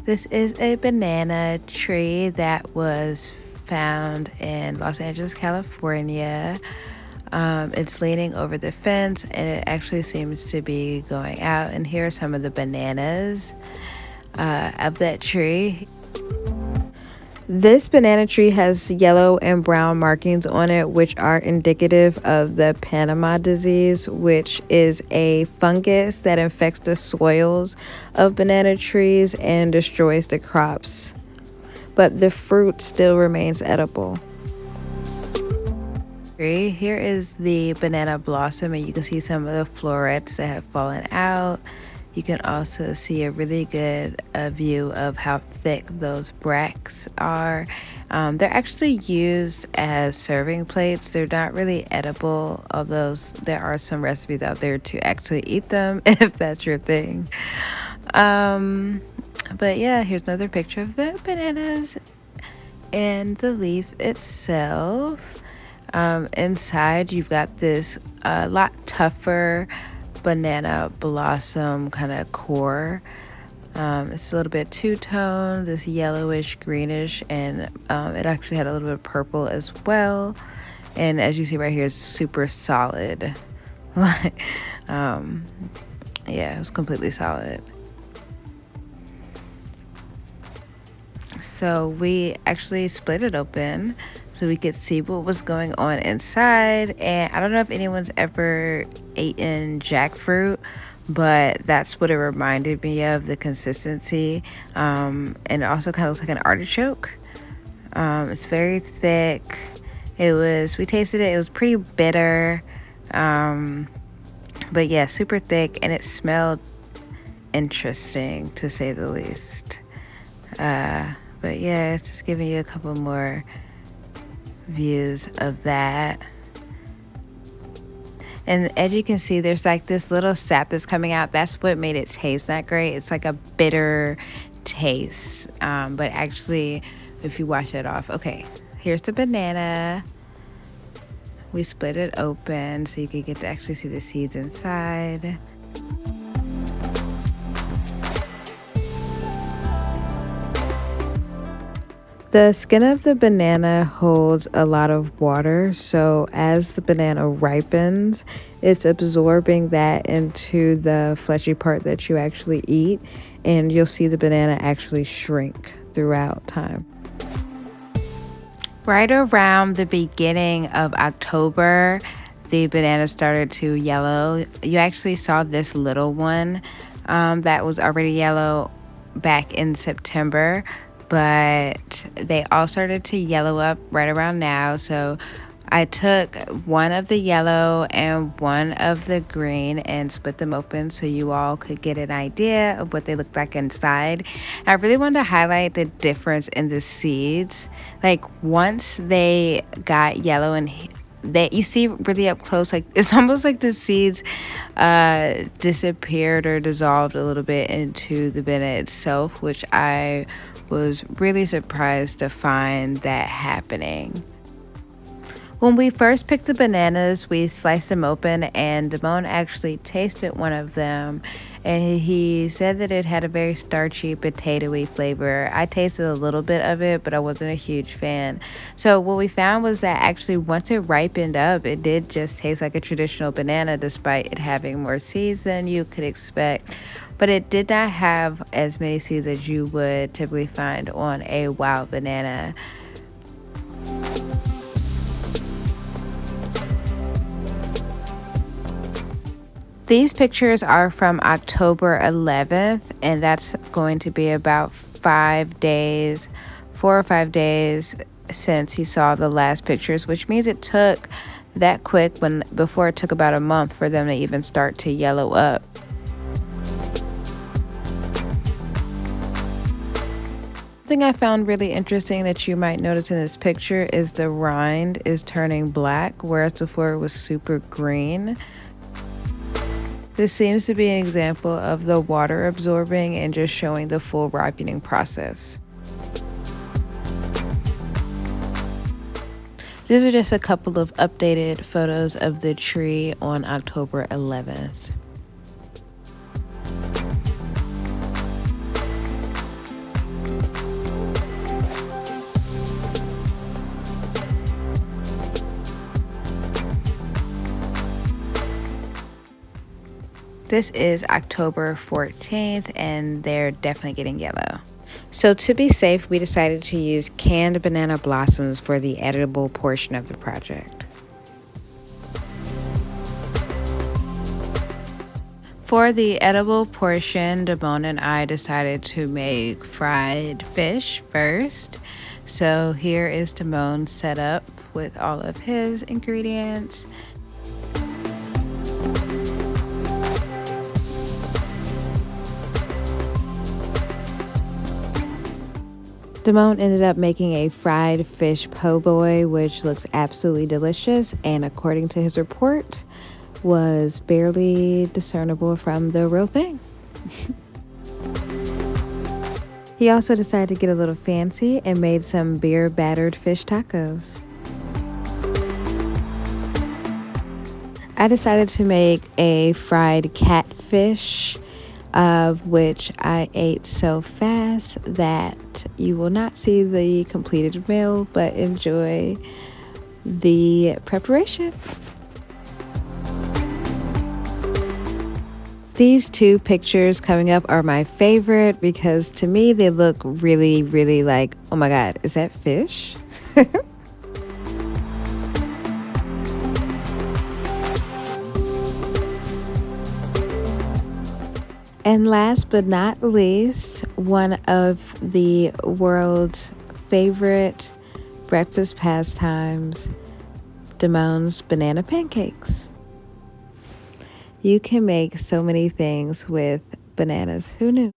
This is a banana tree that was found in Los Angeles, California. It's leaning over the fence and it actually seems to be going out. And here are some of the bananas of that tree. This banana tree has yellow and brown markings on it, which are indicative of the Panama disease, which is a fungus that infects the soils of banana trees and destroys the crops. But the fruit still remains edible. Here is the banana blossom, and you can see some of the florets that have fallen out. You can also see a really good view of how thick those bracts are. They're actually used as serving plates. They're not really edible, although there are some recipes out there to actually eat them if that's your thing. But yeah, here's another picture of the bananas and the leaf itself. Inside, you've got this lot tougher banana blossom kind of core. It's a little bit two-tone, this yellowish greenish, and it actually had a little bit of purple as well. And as you see right here, it's super solid. Yeah, it was completely solid. So we actually split it open so we could see what was going on inside. And I don't know if anyone's ever eaten jackfruit, but that's what it reminded me of, the consistency. And it also kind of looks like an artichoke. It's very thick. We tasted it, it was pretty bitter. But yeah, super thick, and it smelled interesting to say the least. But yeah, it's just giving you a couple more views of that. And as you can see, there's like this little sap that's coming out. That's what made it taste not great. It's like a bitter taste. But actually, if you wash it off, okay, here's the banana. We split it open so you could get to actually see the seeds inside. The skin of the banana holds a lot of water, so as the banana ripens, it's absorbing that into the fleshy part that you actually eat, and you'll see the banana actually shrink throughout time. Right around the beginning of October, the banana started to yellow. You actually saw this little one that was already yellow back in September, but they all started to yellow up right around now. So I took one of the yellow and one of the green and split them open so you all could get an idea of what they looked like inside. And I really wanted to highlight the difference in the seeds. Like once they got yellow and that you see really up close, like it's almost like the seeds disappeared or dissolved a little bit into the banana itself, which I was really surprised to find that happening. When we first picked the bananas, we sliced them open, and Damone actually tasted one of them, and he said that it had a very starchy, potatoey flavor. I tasted a little bit of it, but I wasn't a huge fan. So what we found was that actually once it ripened up, it did just taste like a traditional banana, despite it having more seeds than you could expect. But it did not have as many seeds as you would typically find on a wild banana. These pictures are from October 11th, and that's going to be about 5 days, 4 or 5 days since you saw the last pictures, which means it took that quick before it took about a month for them to even start to yellow up. Something I found really interesting that you might notice in this picture is the rind is turning black, whereas before it was super green. This seems to be an example of the water absorbing and just showing the full ripening process. These are just a couple of updated photos of the tree on October 11th. This is October 14th, and they're definitely getting yellow. So to be safe, we decided to use canned banana blossoms for the editable portion of the project. For the edible portion, Damone and I decided to make fried fish first. So here is Damone set up with all of his ingredients. Damone ended up making a fried fish po' boy, which looks absolutely delicious, and according to his report, was barely discernible from the real thing. He also decided to get a little fancy and made some beer battered fish tacos. I decided to make a fried catfish, of which I ate so fast that you will not see the completed meal, but enjoy the preparation. These two pictures coming up are my favorite because to me they look really, really like, oh my God, is that fish? And last but not least, one of the world's favorite breakfast pastimes, Damone's banana pancakes. You can make so many things with bananas. Who knew?